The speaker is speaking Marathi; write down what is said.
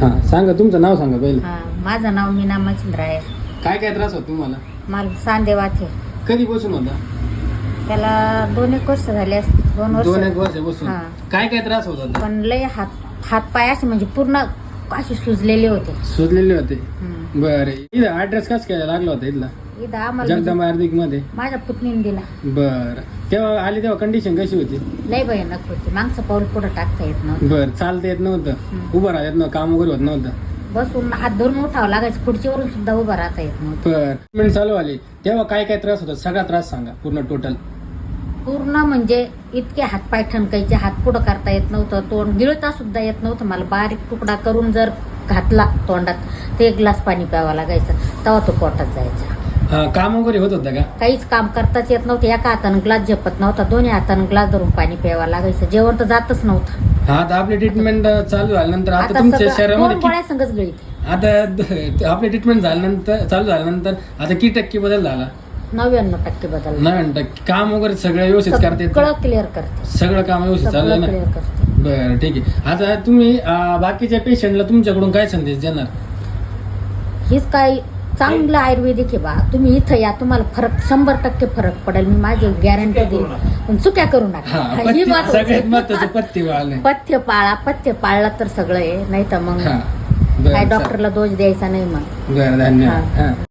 हा सांगा, तुमचं नाव सांगा पहिले. माझं नाव मीना मच्छिंद्र आहे. काय काय त्रास होतो तुम्हाला? मला सांधेवाचे. कधी बसून होता? त्याला 2-1 वर्ष झाले असते. 2 वर्ष. 2-1 वर्ष बसून. हा. काय काय त्रास होत होता? पण लय हात पाय असे म्हणजे पूर्ण असे सुजलेले होते. सुजलेले होते. हम्म. बरं, इथं ऍड्रेस कस काय लागला होता इथला? इथं आम्हाला जगदंबा आयुर्वेदिक मध्ये. माझ्या पुतणीने दिला. बरं, तेव्हा आली तेव्हा कंडिशन कशी होती? लय भयानक होती. मागचं पाऊल पुढे टाकता येत नव्हतं. बरं, चालता येत नव्हतं, उभं राहता येत नव्हतं, काम वगैरे होत नव्हतं. बसून हात धरून उठावं लागायचं. खुर्चीवरून सुद्धा उभं राहता येत नव्हतं. बरं, ट्रीटमेंट चालू आली तेव्हा काय काय त्रास होता? सगळा त्रास सांगा पूर्ण टोटल. पूर्ण म्हणजे इतके हातपाय ठणकायचे, हात पुढं करता येत नव्हतं, तोंड गिळता सुद्धा येत नव्हतं. मला बारीक तुकडा करून जर घातला तोंडात ते 1 ग्लास पाणी प्यावं लागायचं, तेव्हा तो पोटात जायचा. काम वगैरे होत होतं का? काहीच काम करताच येत नव्हतं. एका हातानं ग्लास झेपत नव्हता, दोन्ही हातानं ग्लास धरून पाणी प्यावं लागायचं. जेवण तर जातच नव्हतं. हा, आता आपली ट्रीटमेंट चालू झाल्यानंतर आता आता तुमच्या सगळं 2 शरीरामध्ये गोळ्या संगच गळीत. आता आपली ट्रीटमेंट झाल्यानंतर चालू झाल्यानंतर आता किती टक्के बदल झाला? 99% बदल. 99%. काम वगैरे सगळं व्यवस्थित करते? सगळं क्लिअर करते. सगळं काम व्यवस्थित चालू आहे सगळं ना? क्लिअर करते. बरं, ठीक आहे. आता तुम्ही बाकीच्या पेशंटला तुमच्याकडून काय संदेश देणार? हीच काही चांगलं आयुर्वेदिक आहे बा. तुम्ही इथं या, तुम्हाला 100% फरक पडेल. मी माझी गॅरंटी देईल. पण चुक्या करू नका. ही बात सगळ्यात महत्वाचं पथ्य पाळणे. पथ्य पाळला तर सगळं आहे, नाही तर मग हा, काय बरं, डॉक्टरला दोष द्यायचा नाही मग. बरं, धन्यवाद. हा.